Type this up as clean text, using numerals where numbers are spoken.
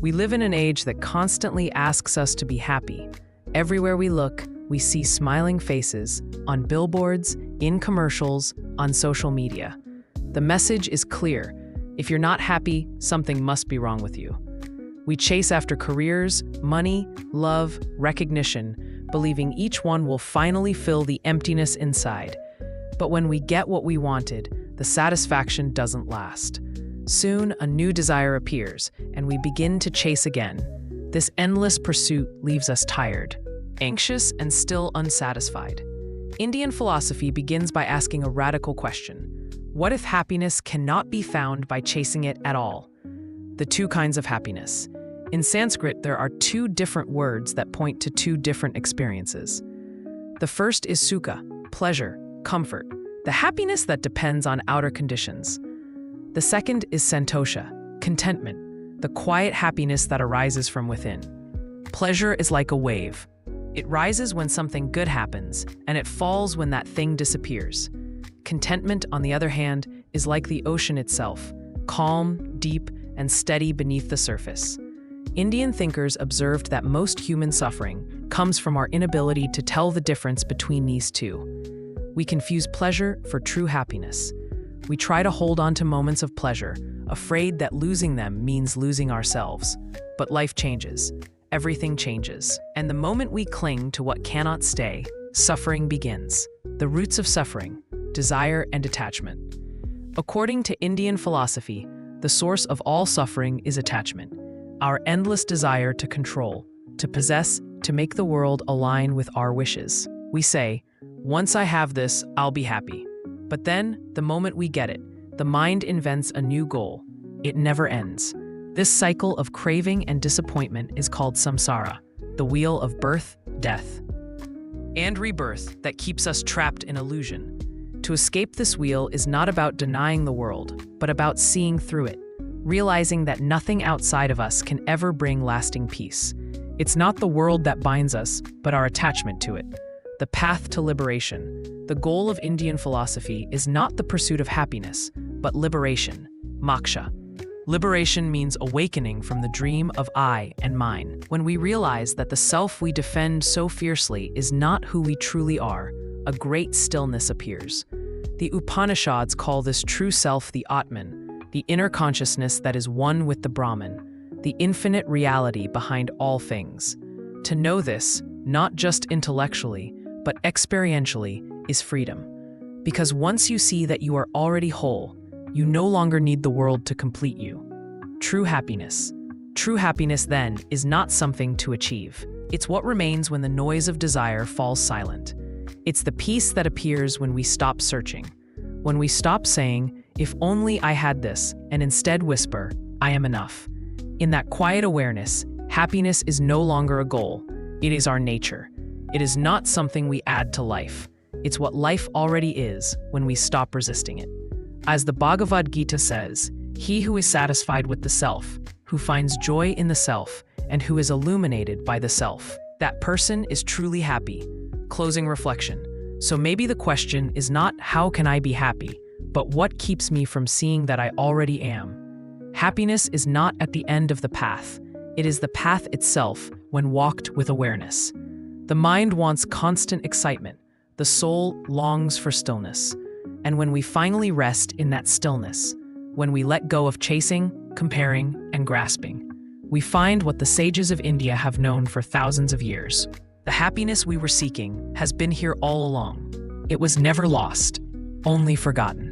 We live in an age that constantly asks us to be happy. Everywhere we look, we see smiling faces, on billboards, in commercials, on social media. The message is clear. If you're not happy, something must be wrong with you. We chase after careers, money, love, recognition, believing each one will finally fill the emptiness inside. But when we get what we wanted, the satisfaction doesn't last. Soon, a new desire appears, and we begin to chase again. This endless pursuit leaves us tired, anxious, and still unsatisfied. Indian philosophy begins by asking a radical question. What if happiness cannot be found by chasing it at all? The two kinds of happiness. In Sanskrit, there are two different words that point to two different experiences. The first is sukha, pleasure, comfort, the happiness that depends on outer conditions. The second is santosha, contentment, the quiet happiness that arises from within. Pleasure is like a wave. It rises when something good happens, and it falls when that thing disappears. Contentment, on the other hand, is like the ocean itself, calm, deep, and steady beneath the surface. Indian thinkers observed that most human suffering comes from our inability to tell the difference between these two. We confuse pleasure for true happiness. We try to hold on to moments of pleasure, afraid that losing them means losing ourselves. But life changes. Everything changes. And the moment we cling to what cannot stay, suffering begins. The roots of suffering, desire and attachment. According to Indian philosophy, the source of all suffering is attachment. Our endless desire to control, to possess, to make the world align with our wishes. We say, once I have this, I'll be happy. But then, the moment we get it, the mind invents a new goal. It never ends. This cycle of craving and disappointment is called samsara, the wheel of birth, death, and rebirth that keeps us trapped in illusion. To escape this wheel is not about denying the world, but about seeing through it, realizing that nothing outside of us can ever bring lasting peace. It's not the world that binds us, but our attachment to it. The path to liberation. The goal of Indian philosophy is not the pursuit of happiness, but liberation, moksha. Liberation means awakening from the dream of I and mine. When we realize that the self we defend so fiercely is not who we truly are, a great stillness appears. The Upanishads call this true self the Atman, the inner consciousness that is one with the Brahman, the infinite reality behind all things. To know this, not just intellectually, but experientially, is freedom. Because once you see that you are already whole, you no longer need the world to complete you. True happiness. True happiness, then, is not something to achieve. It's what remains when the noise of desire falls silent. It's the peace that appears when we stop searching. When we stop saying, if only I had this, and instead whisper, I am enough. In that quiet awareness, happiness is no longer a goal. It is our nature. It is not something we add to life. It's what life already is when we stop resisting it. As the Bhagavad Gita says, he who is satisfied with the self, who finds joy in the self, and who is illuminated by the self, that person is truly happy. Closing reflection. So maybe the question is not how can I be happy, but what keeps me from seeing that I already am. Happiness is not at the end of the path. It is the path itself when walked with awareness. The mind wants constant excitement. The soul longs for stillness. And when we finally rest in that stillness, when we let go of chasing, comparing, and grasping, we find what the sages of India have known for thousands of years. The happiness we were seeking has been here all along. It was never lost, only forgotten.